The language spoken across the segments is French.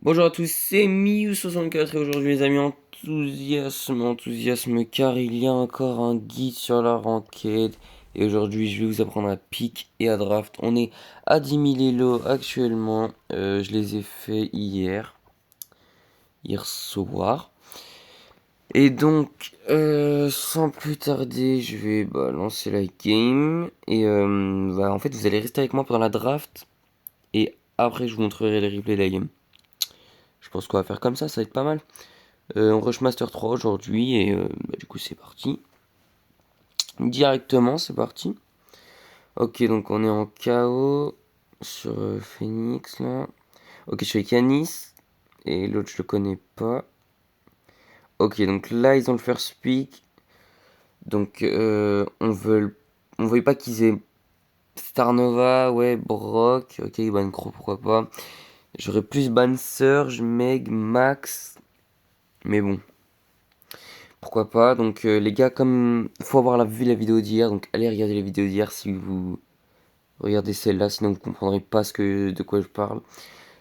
Bonjour à tous, c'est Miu64 et aujourd'hui les amis, enthousiasme car il y a encore un guide sur la ranked et aujourd'hui je vais vous apprendre à pick et à draft. On est à 10 000 Elo actuellement, je les ai fait hier soir. Et donc sans plus tarder je vais lancer la game et en fait vous allez rester avec moi pendant la draft et après je vous montrerai les replays de la game. Je pense qu'on va faire comme ça va être pas mal. On rush Master 3 aujourd'hui et du coup c'est parti. Directement c'est parti. Ok donc on est en KO sur Phoenix là. Ok je suis avec Yanis et l'autre je le connais pas. Ok donc là ils ont le first pick. Donc on veut pas qu'ils aient Starnova, ouais, Brock, ok, ban Crow pourquoi pas. J'aurais plus ban Surge, Meg, Max. Mais bon, pourquoi pas. Donc les gars, comme faut avoir vu la vidéo d'hier, donc allez regarder la vidéo d'hier si vous regardez celle-là, sinon vous comprendrez pas de quoi je parle.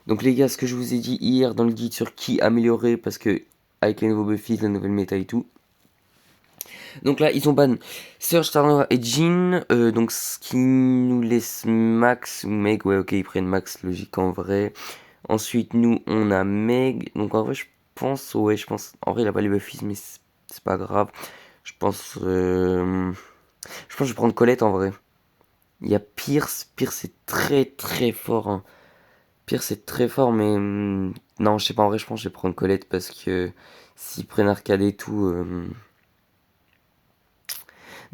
Donc les gars, ce que je vous ai dit hier dans le guide sur qui améliorer, parce que avec les nouveaux buffs, la nouvelle méta et tout. Donc là, ils ont ban Surge, Starnova et Jean, donc ce qui nous laisse Max ou Meg, ouais ok, ils prennent Max, logique en vrai. Ensuite, nous, on a Meg, donc en vrai, je pense, en vrai, il a pas les buffs, mais c'est pas grave. Je pense, je pense que je vais prendre Colette en vrai. Il y a Pierce. Pierce c'est très très fort, hein. Pierce c'est très fort, mais non, je sais pas. En vrai, je pense que je vais prendre Colette parce que s'ils prennent Arcade et tout,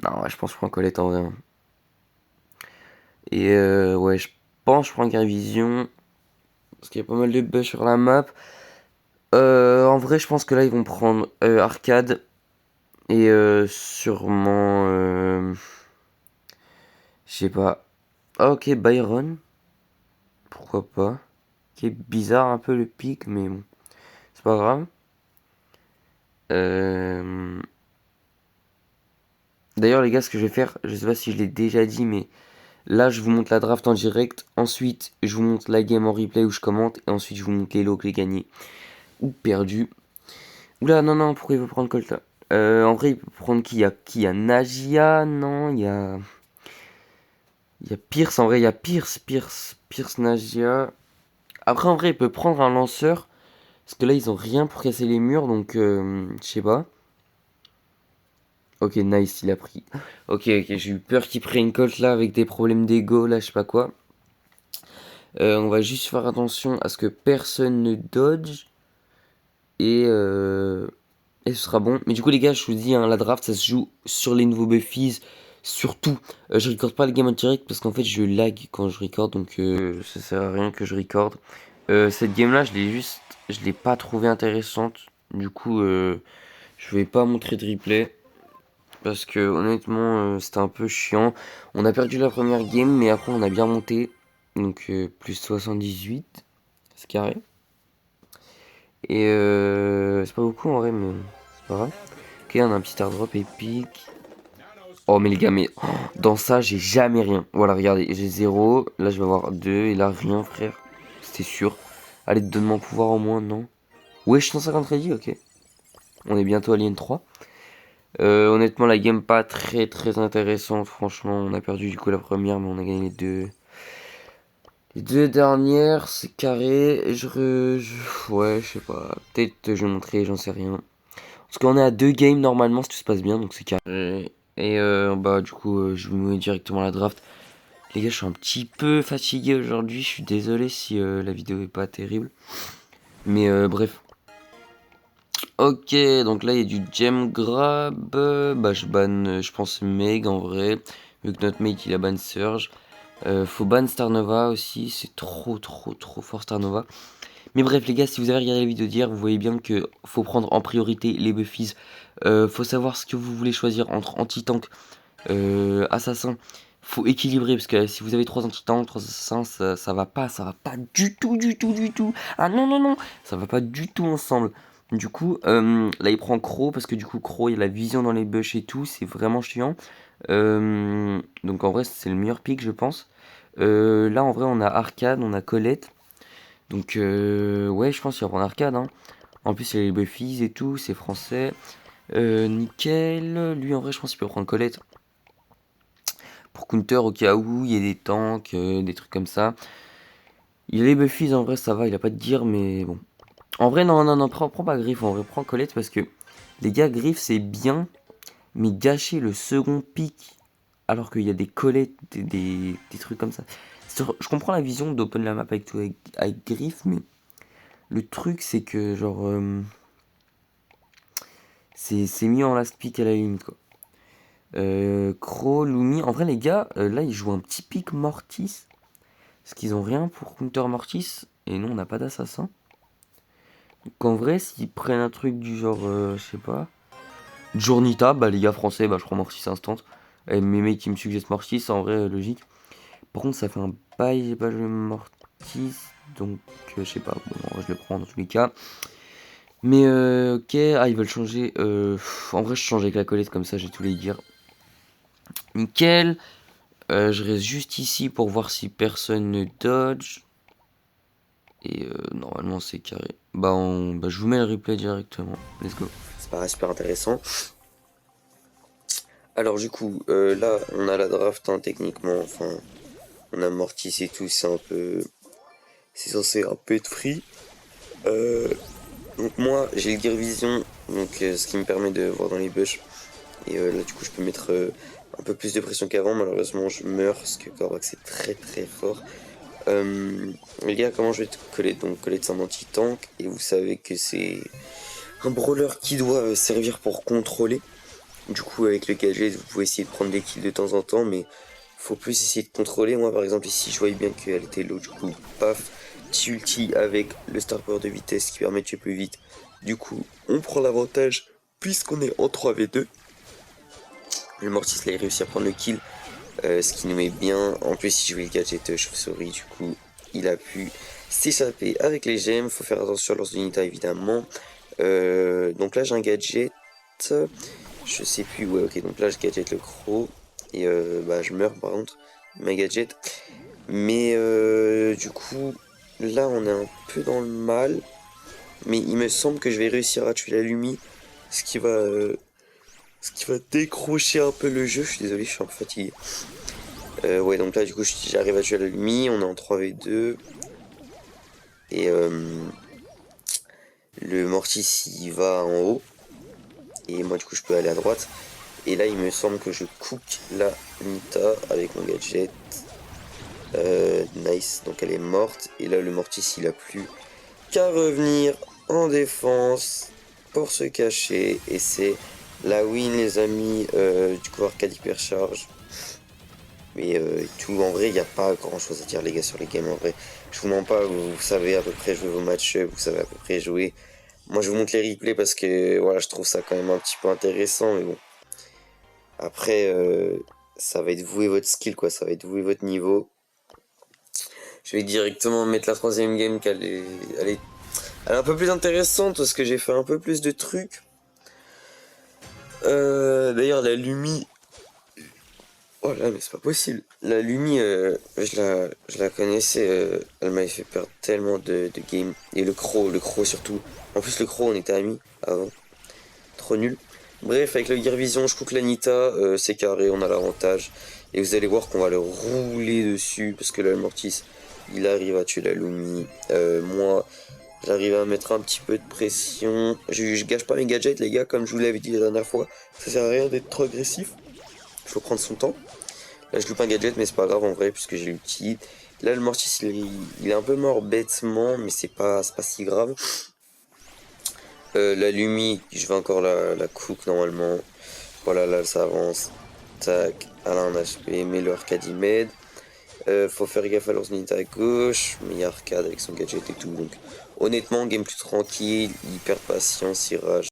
non, ouais, je pense que je prends Colette en vrai, hein. Et ouais, je pense que je prends Gravision parce qu'il y a pas mal de bugs sur la map. En vrai, je pense que là ils vont prendre Arcade et sûrement, je sais pas. Ah, ok, Byron, pourquoi pas. Qui est bizarre un peu le pic, mais bon, c'est pas grave. Euh, D'ailleurs, les gars, ce que je vais faire, je sais pas si je l'ai déjà dit, mais là, je vous montre la draft en direct. Ensuite, je vous montre la game en replay où je commente. Et ensuite, je vous montre les lots que j'ai gagnés ou perdus. Oula, non, non, pourquoi il veut prendre Colt là? En vrai, il peut prendre qui? Il y a Nagia, non, il y a Pierce. En vrai, il y a Pierce, Nagia. Après, en vrai, il peut prendre un lanceur. Parce que là, ils ont rien pour casser les murs, donc je sais pas. Ok, nice, il a pris. Ok, j'ai eu peur qu'il prenne Colt là avec des problèmes d'ego, là, je sais pas quoi. On va juste faire attention à ce que personne ne dodge. Et ce sera bon. Mais du coup, les gars, je vous dis, hein, la draft, ça se joue sur les nouveaux Buffies. Surtout, je recorde pas le game en direct parce qu'en fait, je lag quand je record. Donc, ça sert à rien que je record. Cette game-là, je l'ai pas trouvée intéressante. Du coup, je vais pas montrer de replay. Parce que honnêtement, c'était un peu chiant. On a perdu la première game, mais après on a bien monté. Donc plus 78, c'est carré. Et c'est pas beaucoup en vrai, mais c'est pas grave. Ok, on a un petit airdrop épique. Oh, mais les gars, mais oh, dans ça, j'ai jamais rien. Voilà, regardez, j'ai 0. Là, je vais avoir 2. Et là, rien, frère. C'était sûr. Allez, donne-moi pouvoir au moins, non? Wesh, 150 crédits, ok. On est bientôt Alien 3. Honnêtement, la game pas très très intéressante. Franchement, on a perdu du coup la première, mais on a gagné les deux. Les deux dernières, c'est carré. Ouais, je sais pas. Peut-être je vais montrer, j'en sais rien. Parce qu'on est à deux games normalement si tout se passe bien, donc c'est carré. Et du coup, je vous mets directement à la draft. Les gars, je suis un petit peu fatigué aujourd'hui. Je suis désolé si la vidéo est pas terrible. Mais bref. Ok, donc là il y a du gem grab. Je banne, je pense Meg en vrai. Vu que notre mate il a ban Surge. Faut ban Starnova aussi. C'est trop trop trop fort Starnova. Mais bref les gars, si vous avez regardé la vidéo d'hier, vous voyez bien que faut prendre en priorité les buffies. Faut savoir ce que vous voulez choisir entre anti-tank, assassin. Faut équilibrer parce que si vous avez 3 anti-tanks, 3 assassins, ça va pas du tout, du tout, du tout. Ah non, non, non, ça va pas du tout ensemble. Du coup, là il prend Crow parce que du coup Crow il a la vision dans les bush et tout, c'est vraiment chiant. Donc en vrai c'est le meilleur pick je pense. Là en vrai on a Arcade, on a Colette. Donc ouais, je pense qu'il va prendre arcade, hein. En plus, il y a les Buffys et tout, c'est français. Nickel. Lui, en vrai, je pense qu'il peut prendre Colette. Pour counter, au cas où, il y a des tanks, des trucs comme ça. Il a les Buffys, en vrai, ça va, il a pas de gear, mais bon. En vrai, non, non, non, prends pas Griff, en vrai, prends Colette parce que les gars, Griff, c'est bien, mais gâcher le second pick alors qu'il y a des Colettes, des trucs comme ça. Je comprends la vision d'open la map avec tout, avec Griff, mais le truc, c'est que, genre, c'est mis en last pick à la limite, quoi. Crow, Lumi. En vrai, les gars, là, ils jouent un petit pick Mortis. Parce qu'ils ont rien pour counter Mortis. Et nous, on n'a pas d'assassin. Donc, en vrai, s'ils prennent un truc du genre, je sais pas. Journita, bah, les gars français, bah, je prends Mortis instant. Et mes mecs qui me suggèrent Mortis, en vrai, logique. Par contre, ça fait un bail, j'ai pas joué Mortis. Donc, je sais pas. Bon, en vrai, je le prends dans tous les cas. Mais, ok. Ah, ils veulent changer. En vrai, je change avec la colette, comme ça, j'ai tous les gears. Nickel. Je reste juste ici pour voir si personne ne dodge. Et normalement c'est carré. Bah, je vous mets le replay directement. Let's go. Ça paraît super intéressant. Alors du coup, là on a la draft hein, techniquement. Enfin, on a Mortis et tout. C'est un peu... C'est censé un peu être free. Donc moi j'ai le Gear Vision. Donc ce qui me permet de voir dans les bush. Et là du coup je peux mettre un peu plus de pression qu'avant. Malheureusement je meurs parce que Korvax c'est très très fort. Les gars, comment je vais te coller? Donc Colette c'est un anti-tank et vous savez que c'est un brawler qui doit servir pour contrôler. Du coup avec le gadget vous pouvez essayer de prendre des kills de temps en temps mais faut plus essayer de contrôler. Moi par exemple ici je voyais bien qu'elle était low, du coup paf, petit ulti avec le star power de vitesse qui permet de tuer plus vite. Du coup on prend l'avantage puisqu'on est en 3v2. Le Mortis là il réussit à prendre le kill. Ce qui nous met bien. En plus, il jouait le gadget chauve-souris, du coup, il a pu s'échapper avec les gemmes. Faut faire attention à l'Ursa évidemment. Donc là, j'ai un gadget. Je sais plus, ouais, ok. Donc là, je gadget le croc. Et bah, je meurs par contre. Ma gadget. Mais du coup, là, on est un peu dans le mal. Mais il me semble que je vais réussir à tuer la Lumi. Ce qui va. Ce qui va décrocher un peu le jeu. Je suis désolé, je suis un peu fatigué. Ouais, donc là, du coup, j'arrive à tuer la Lumi, on est en 3v2. Et le Mortis, il va en haut. Et moi, du coup, je peux aller à droite. Et là, il me semble que je cook la Nita avec mon gadget. Nice, donc elle est morte. Et là, le Mortis, il a plus qu'à revenir en défense pour se cacher. Et c'est la win, les amis. Du coup, arcade hypercharge. Mais tout, en vrai, il n'y a pas grand chose à dire, les gars, sur les games. En vrai, je vous mens pas, vous savez à peu près jouer vos matchs, vous savez à peu près jouer. Moi, je vous montre les replays parce que voilà, je trouve ça quand même un petit peu intéressant. Mais bon, après, ça va être vous et votre skill, quoi. Ça va être vous et votre niveau. Je vais directement mettre la troisième game, elle est un peu plus intéressante parce que j'ai fait un peu plus de trucs. D'ailleurs, la Lumi. Oh là, mais c'est pas possible. La Lumi, je la connaissais, elle m'avait fait perdre tellement de games. Et le croc surtout. En plus, le croc, on était amis avant. Trop nul. Bref, avec le Gear Vision, je cook l'Anita, c'est carré, on a l'avantage. Et vous allez voir qu'on va le rouler dessus, parce que là, le Mortis, il arrive à tuer la Lumi. Moi, j'arrive à mettre un petit peu de pression. Je gâche pas mes gadgets, les gars, comme je vous l'avais dit la dernière fois. Ça sert à rien d'être trop agressif. Il faut prendre son temps. Là, je loupe un gadget, mais c'est pas grave en vrai, puisque j'ai l'ulti. Là, le Mortis, il est un peu mort bêtement, mais c'est pas si grave. La Lumi, je vais encore la cook normalement. Voilà, là, ça avance. Tac, elle a un HP, mais le arcade il m'aide. Faut faire gaffe à l'Orznita à gauche, mais il y a arcade avec son gadget et tout. Donc, honnêtement, game plus tranquille, hyper patience, il rage.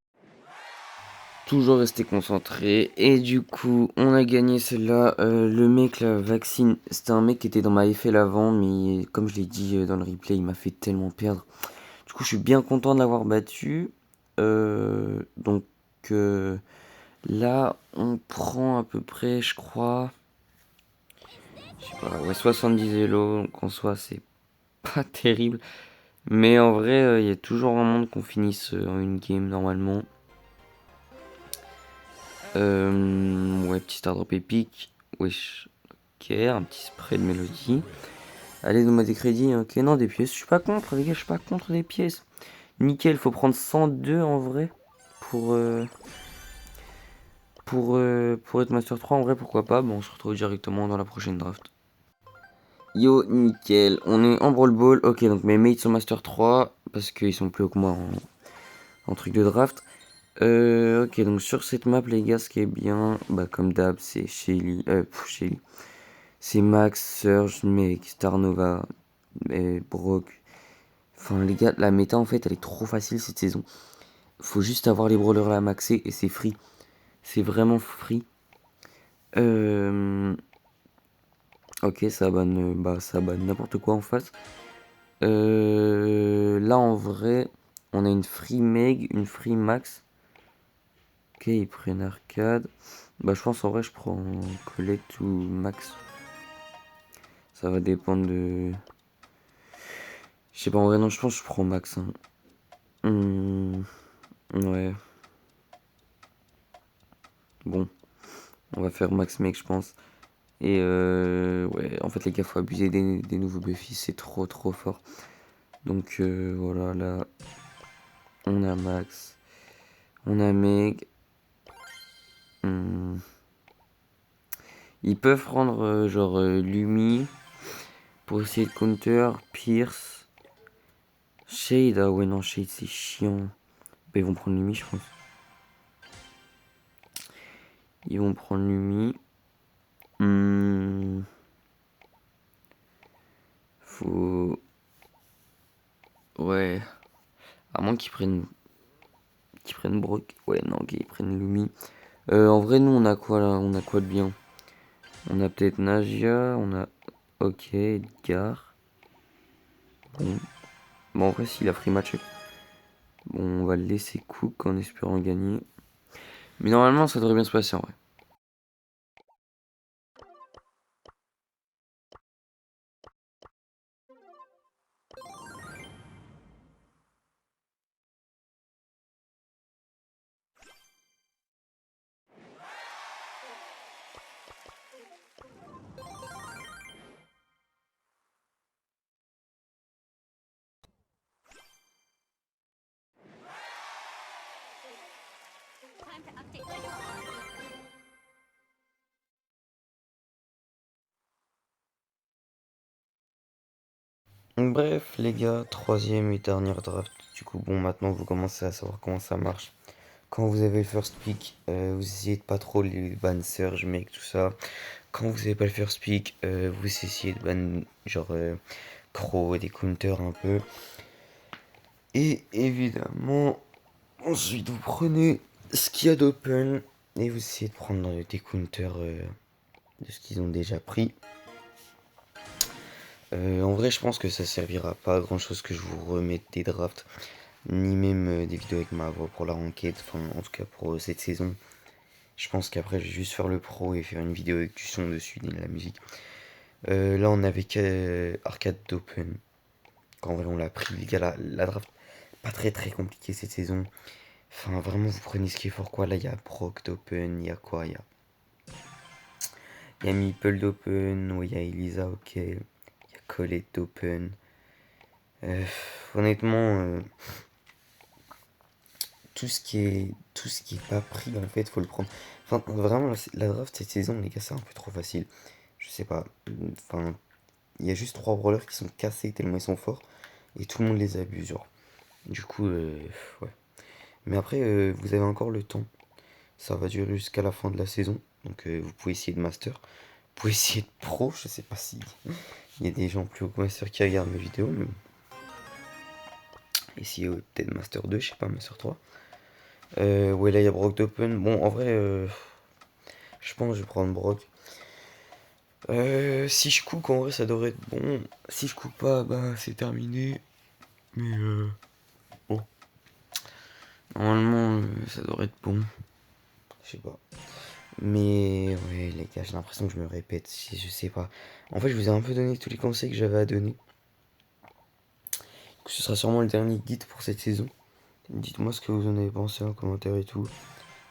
Toujours rester concentré. Et du coup, on a gagné celle-là. Le mec, là, Vaccine, c'était un mec qui était dans ma FL avant, mais comme je l'ai dit dans le replay, il m'a fait tellement perdre. Du coup, je suis bien content de l'avoir battu. Donc, là, on prend à peu près, je crois, je sais pas, ouais, 70 élos. Donc, en soi, c'est pas terrible. Mais en vrai, il y a toujours un monde qu'on finisse en une game normalement. Ouais, petit stardrop épique. Wesh. Ok, un petit spray de mélodie. Allez, donne-moi des crédits. Ok, non, des pièces. Je suis pas contre, les gars, je suis pas contre des pièces. Nickel, faut prendre 102 en vrai. Pour, euh, pour être Master 3, en vrai, pourquoi pas. Bon, on se retrouve directement dans la prochaine draft. Yo, nickel. On est en Brawl Ball. Ok, donc mes mates sont Master 3. Parce qu'ils sont plus haut que moi en truc de draft. Ok, donc sur cette map, les gars, ce qui est bien, bah comme d'hab, c'est Shelly, Shelly, c'est Max, Surge, Meg, Starnova, et Brock. Enfin, les gars, la méta en fait, elle est trop facile cette saison. Faut juste avoir les brawlers à maxer et c'est free. C'est vraiment free. Euh... Ok, ça banne n'importe quoi en face. Là en vrai, on a une free Meg, une free Max. Ok, ils prennent arcade. Bah, je pense en vrai, je prends Colette ou Max. Ça va dépendre de. Je sais pas, en vrai, non, je pense que je prends Max. Hein. Ouais. Bon, on va faire Max mec, je pense. Et ouais, en fait, les gars, faut abuser des nouveaux Buffy, c'est trop trop fort. Donc voilà, là, on a Max, on a Meg. Hmm. Ils peuvent prendre genre Lumi pour essayer de counter, Pierce, Shade. Ah ouais, non, Shade, c'est chiant. Bah, ils vont prendre Lumi, je pense. Ils vont prendre Lumi. Hmm. Faut. Ouais. À moins qu'ils prennent Brock. Ouais, non, qu'ils prennent Lumi. En vrai, nous, on a quoi là? On a quoi de bien? On a peut-être Nagia. On a. Ok, Edgar. Bon. Bon, en vrai, s'il a free match. Bon, on va le laisser cook en espérant gagner. Mais normalement, ça devrait bien se passer en vrai. Bref, les gars, troisième et dernière draft. Du coup, bon, maintenant vous commencez à savoir comment ça marche. Quand vous avez le first pick, vous essayez de pas trop les ban Surge, mec, tout ça. Quand vous avez pas le first pick, vous essayez de ban genre Crow, des counters un peu. Et évidemment, ensuite vous prenez ce qu'il y a d'open et vous essayez de prendre des counters de ce qu'ils ont déjà pris. En vrai, je pense que ça servira pas à grand chose que je vous remette des drafts, ni même des vidéos avec ma voix pour la enquête, enfin en tout cas pour cette saison. Je pense qu'après je vais juste faire le pro et faire une vidéo avec du son dessus et de la musique. Là on avait Arcade d'Open. Quand vrai on l'a pris, les gars, la draft pas très très compliquée cette saison. Enfin vraiment vous prenez ce qui est fort quoi. Là il y a Brock d'Open, il y a quoi? Il y a Meeple d'Open, il y a Elisa, ok. Il y a Colette d'Open. Honnêtement, tout ce qui est pas pris en fait faut le prendre. Enfin vraiment la draft cette saison les gars c'est un peu trop facile. Je sais pas. Enfin il y a juste trois brawlers qui sont cassés tellement ils sont forts et tout le monde les abuse genre. Du coup ouais. Mais après vous avez encore le temps. Ça va durer jusqu'à la fin de la saison. Donc vous pouvez essayer de master. Vous pouvez essayer de pro. Je sais pas si il y a des gens plus haut que master qui regardent mes vidéos. Mais essayez peut-être master 2, je sais pas, master 3. Ouais là il y a Brock d'Open. Bon en vrai je pense que je vais prendre Brock. Si je cook en vrai ça devrait être bon. Si je cook pas bah c'est terminé. Mais bon. Normalement ça devrait être bon. Je sais pas. Mais ouais les gars j'ai l'impression que je me répète. Je sais pas. En fait je vous ai un peu donné tous les conseils que j'avais à donner. Du ce sera sûrement le dernier guide pour cette saison. Dites-moi ce que vous en avez pensé en commentaire et tout.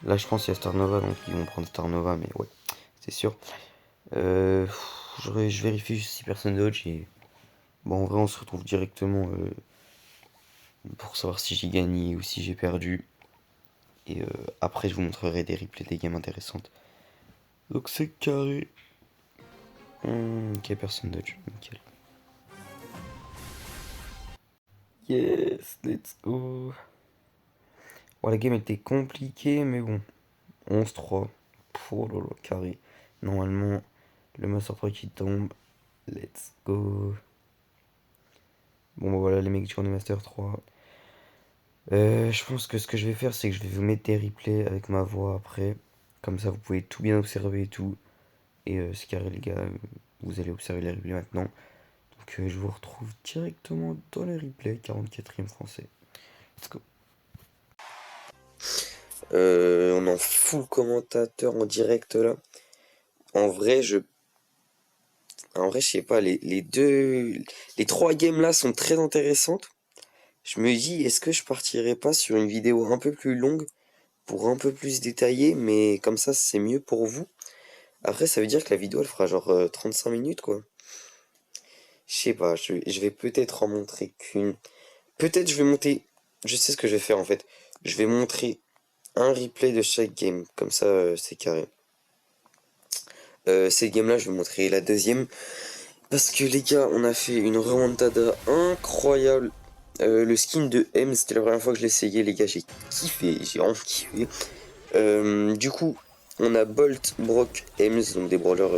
Là, je pense qu'il y a Star Nova, donc ils vont prendre Star Nova, mais ouais, c'est sûr. Je vérifie juste si personne dodge et... Bon, en vrai, on se retrouve directement pour savoir si j'ai gagné ou si j'ai perdu. Et après, je vous montrerai des replays des games intéressantes. Donc c'est carré. Ok, personne dodge, nickel. Yes, let's go. Bon, la game était compliquée, mais bon. 11-3. Oh là là, carré. Normalement, le Master 3 qui tombe. Let's go. Bon, bah voilà, les mecs du Journey Master 3. Je pense que ce que je vais faire, c'est que je vais vous mettre des replays avec ma voix après. Comme ça, vous pouvez tout bien observer et tout. Et c'est carré, les gars. Vous allez observer les replays maintenant. Donc, je vous retrouve directement dans les replays. 44e français. Let's go. On en full commentateur en direct là. En vrai, je sais pas, les trois games là sont très intéressantes. Je me dis, est-ce que je partirais pas sur une vidéo un peu plus longue pour un peu plus détailler, mais comme ça c'est mieux pour vous. Après, ça veut dire que la vidéo elle fera genre 35 minutes quoi. Je sais pas, je vais peut-être en montrer qu'une. Peut-être je vais monter. Je sais ce que je vais faire en fait. Je vais montrer un replay de chaque game, comme ça c'est carré. Cette game là, je vais vous montrer la deuxième. Parce que les gars, on a fait une remontada incroyable. Le skin de M, c'était la première fois que je l'essayais, les gars, j'ai kiffé, j'ai vraiment kiffé. Du coup, on a Bolt, Brock, Ems, donc des brawlers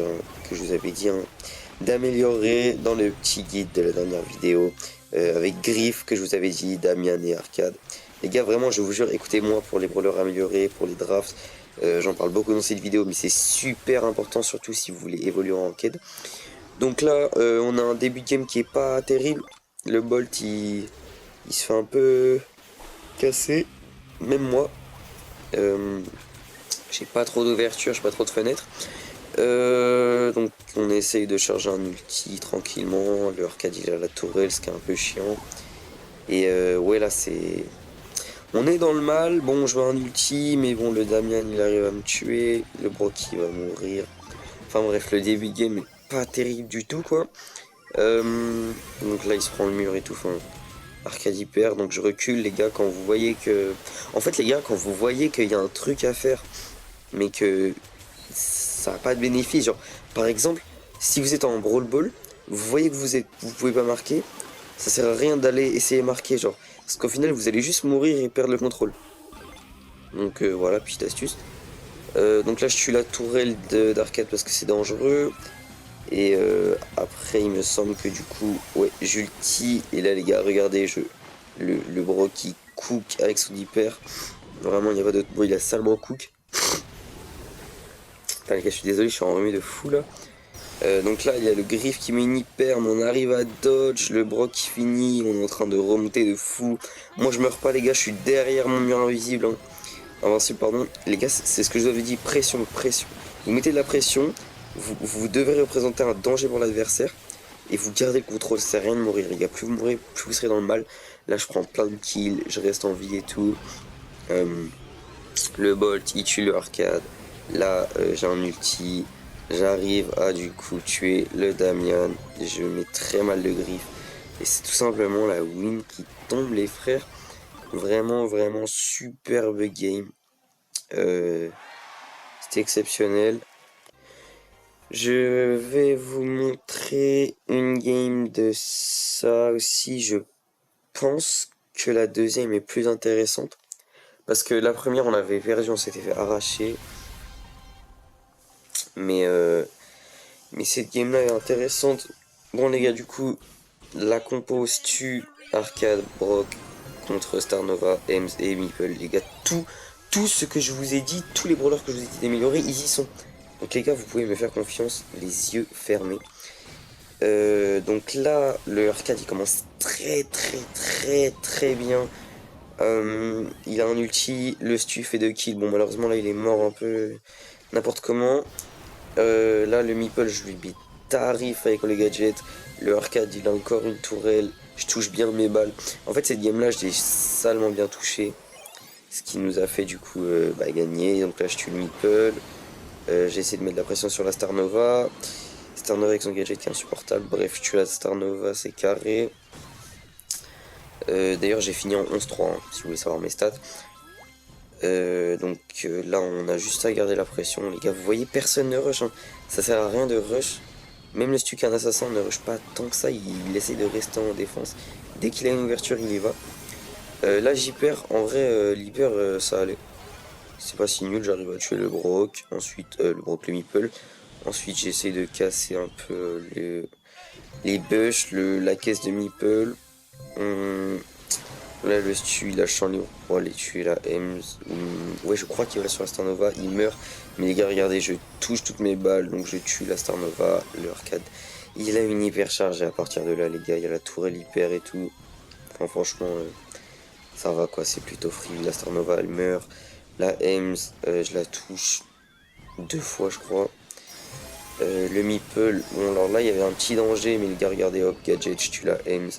que je vous avais dit, hein, d'améliorer dans le petit guide de la dernière vidéo, avec Griff, que je vous avais dit, Damian et Arcade. Les gars, vraiment, je vous jure, écoutez-moi pour les brawlers améliorés, pour les drafts. J'en parle beaucoup dans cette vidéo, mais c'est super important, surtout si vous voulez évoluer en ranked. Donc là, on a un début de game qui est pas terrible. Le Bolt, il se fait un peu casser. Même moi. J'ai pas trop d'ouverture, j'ai pas trop de fenêtres. Donc on essaye de charger un ulti tranquillement. Le arcade il a la tourelle, ce qui est un peu chiant. Et ouais là c'est... On est dans le mal, bon je veux un ulti, mais bon le Damian il arrive à me tuer. Le Brock il va mourir. Enfin bref, le début de game est pas terrible du tout quoi. Donc là il se prend le mur et tout. Enfin, Arcade hyper, donc je recule les gars quand vous voyez que... En fait les gars, quand vous voyez qu'il y a un truc à faire, mais que ça n'a pas de bénéfice, genre par exemple, si vous êtes en Brawl Ball, vous voyez que vous pouvez pas marquer, ça sert à rien d'aller essayer de marquer, genre, parce qu'au final vous allez juste mourir et perdre le contrôle. Donc voilà, petite astuce. Donc là je tue la tourelle d'Arcade parce que c'est dangereux. Et après, il me semble que du coup, ouais, j'ulti. Et là, les gars, regardez, le Brock qui cook avec son hyper. Vraiment, il n'y a pas d'autre mot, il a salement cook. Putain, les gars, je suis désolé, je suis enrhumé de fou là. Donc là, il y a le Griff qui met une hyper, mais on arrive à dodge. Le Brock qui finit, on est en train de remonter de fou. Moi, je meurs pas, les gars, je suis derrière mon mur invisible. Hein. Invincible, pardon. Les gars, c'est ce que je vous avais dit, pression, pression. Vous mettez de la pression. Vous devez représenter un danger pour l'adversaire et vous gardez le contrôle, ça sert à rien de mourir les gars, plus vous mourrez, plus vous serez dans le mal. Là je prends plein de kills, je reste en vie et tout. Le Bolt il tue le arcade, là j'ai un ulti, j'arrive à du coup tuer le Damian, je mets très mal de griffe et c'est tout simplement la win qui tombe les frères. Vraiment vraiment superbe game, c'était exceptionnel. Je vais vous montrer une game de ça aussi. Je pense que la deuxième est plus intéressante. Parce que la première, on avait perdu, on s'était fait arracher. Mais cette game-là est intéressante. Bon les gars, du coup, la compo Stu, Arcade, Brock contre Star Nova, Ems et Meeple. Les gars, tout ce que je vous ai dit, tous les brawlers que je vous ai dit d'améliorer, ils y sont. Donc les gars, vous pouvez me faire confiance, les yeux fermés. Donc là, le arcade il commence très bien. Il a un ulti, le stu fait 2 kills. Bon, malheureusement là il est mort un peu n'importe comment. Là, le meeple, je lui bite tarif avec les gadgets. Le arcade il a encore une tourelle. je touche bien mes balles. En fait, cette game là, je l'ai salement bien touché. Ce qui nous a fait du coup gagner. Donc là, je tue le Meeple. J'ai essayé de mettre de la pression sur la Star Nova. Star Nova avec son gadget qui est insupportable. Bref, je tue la Star Nova, c'est carré. D'ailleurs, j'ai fini en 11-3, hein, si vous voulez savoir mes stats. Là, on a juste à garder la pression. Les gars, vous voyez, personne ne rush. Hein. Ça sert à rien de rush. Même le Stukan assassin ne rush pas tant que ça. Il essaie de rester en défense. Dès qu'il a une ouverture, il y va. Là, j'y perds. En vrai, l'hyper, ça allait. C'est pas si nul. J'arrive à tuer le Brock. Ensuite, le Brock, le Meeple. Ensuite, j'essaie de casser un peu les bush, la caisse de Meeple. Là, le stu, il lâche en libre pour aller tuer la Ems. Ouais, je crois qu'il va sur la Star Nova. Il meurt. Mais les gars, regardez, je touche toutes mes balles. Donc, je tue la Star Nova, le arcade. Il a une hyper charge. Et à partir de là, les gars, il y a la tourelle hyper et tout. Enfin, franchement, ça va quoi. C'est plutôt free. La Star Nova, elle meurt. La Ems, je la touche 2 fois, je crois. Le Meeple, bon, alors là, il y avait un petit danger. Mais les gars, regardez, hop, gadget, je tue la Ems.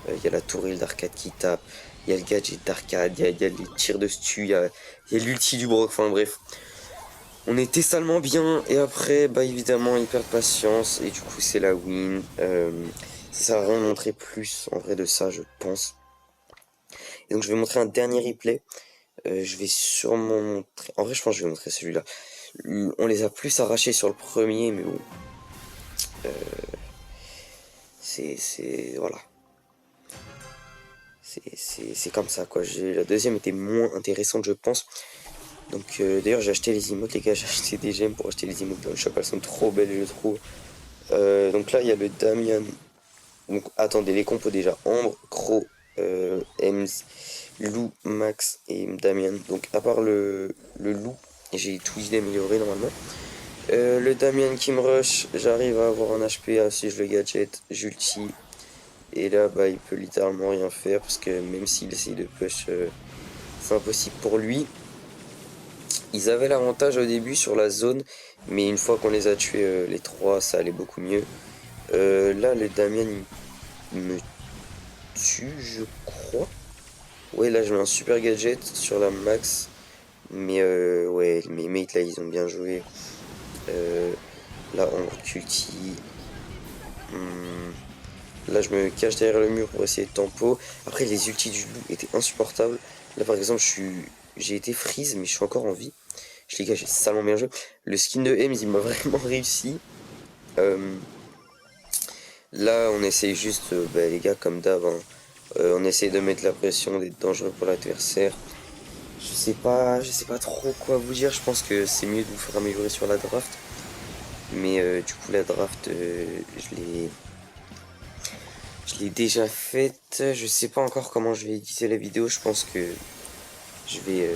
Il y a la tourelle d'arcade qui tape. Il y a le gadget d'arcade, il y a les tirs de stu, il y a l'ulti du Brock, enfin bref. On était salement bien, et après, bah évidemment, ils perdent patience, et du coup, c'est la win. Ça sert à rien de montrer plus, en vrai, de ça, je pense. Et donc, je vais montrer un dernier replay. Je vais sûrement montrer... En vrai, je pense que je vais montrer celui-là. On les a plus arrachés sur le premier, mais bon. Voilà. C'est comme ça quoi. La deuxième était moins intéressante je pense. Donc d'ailleurs j'ai acheté les emotes les gars, j'ai acheté des gemmes pour acheter les emotes dans le shop, elles sont trop belles je trouve. Donc là il y a le Damian. Donc attendez les compos déjà. Ambre, Crow, Ems, Lou, Max et Damian. Donc à part le Lou, j'ai tout amélioré normalement. Le Damian qui me rush, j'arrive à avoir un HP si je le gadget, j'ulti. Et là, bah, il peut littéralement rien faire parce que même s'il essaye de push, c'est impossible pour lui. Ils avaient l'avantage au début sur la zone, mais une fois qu'on les a tués les trois, ça allait beaucoup mieux. Là, le Damien, il me tue, je crois. Ouais, là, je mets un super gadget sur la max. Mais ouais, mes mates là, ils ont bien joué. Là, on culti. Là, je me cache derrière le mur pour essayer de tempo. Après, les ultis du loup étaient insupportables. Là, par exemple, j'ai été freeze, mais je suis encore en vie. Les gars, j'ai salement bien joué. Le skin de Hems, il m'a vraiment réussi. Là, on essaye juste, les gars, comme d'hab, hein, on essaye de mettre la pression, d'être dangereux pour l'adversaire. Je sais pas trop quoi vous dire. Je pense que c'est mieux de vous faire améliorer sur la draft. Mais du coup, la draft, je l'ai déjà faite. Je sais pas encore comment je vais éditer la vidéo. Je pense que je vais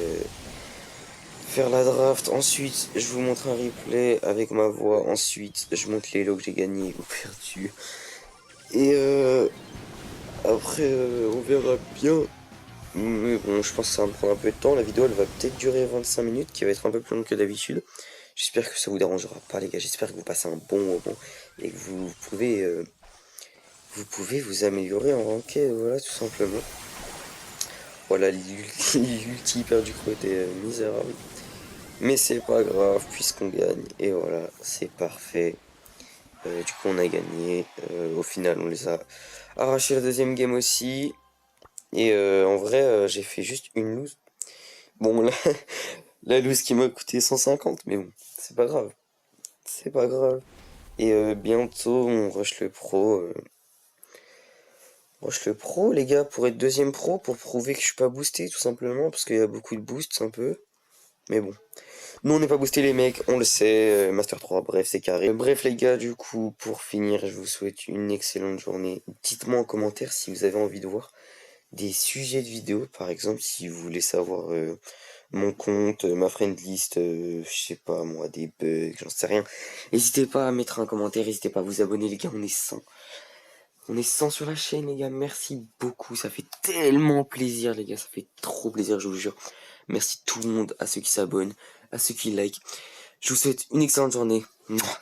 faire la draft. Ensuite, je vous montre un replay avec ma voix. Ensuite, je montre les lots que j'ai gagnés ou perdus. Et après, on verra bien. Mais bon, je pense que ça va me prendre un peu de temps. La vidéo, elle va peut-être durer 25 minutes, qui va être un peu plus longue que d'habitude. J'espère que ça vous dérangera pas, les gars. J'espère que vous passez un bon moment et que vous pouvez vous améliorer en ranked, voilà, tout simplement. Voilà, l'ulti perdu était misérable. Mais c'est pas grave, puisqu'on gagne. Et voilà, c'est parfait. Du coup, on a gagné. Au final, on les a arraché la deuxième game aussi. Et en vrai, j'ai fait juste une lose. Bon, là, la lose qui m'a coûté 150, mais bon, c'est pas grave. C'est pas grave. Et bientôt, on rush le pro. Rush le pro, les gars, pour être deuxième pro, pour prouver que je suis pas boosté, tout simplement, parce qu'il y a beaucoup de boosts, un peu. Mais bon. Nous, on n'est pas boosté, les mecs, on le sait. Master 3, bref, c'est carré. Bref, les gars, du coup, pour finir, je vous souhaite une excellente journée. Dites-moi en commentaire si vous avez envie de voir des sujets de vidéos, par exemple, si vous voulez savoir mon compte, ma friend list, je sais pas moi, des bugs, j'en sais rien. N'hésitez pas à mettre un commentaire, n'hésitez pas à vous abonner, les gars, on est 100. On est 100 sur la chaîne, les gars, merci beaucoup, ça fait tellement plaisir, les gars, ça fait trop plaisir, je vous jure. Merci tout le monde, à ceux qui s'abonnent, à ceux qui like. Je vous souhaite une excellente journée. Mouah.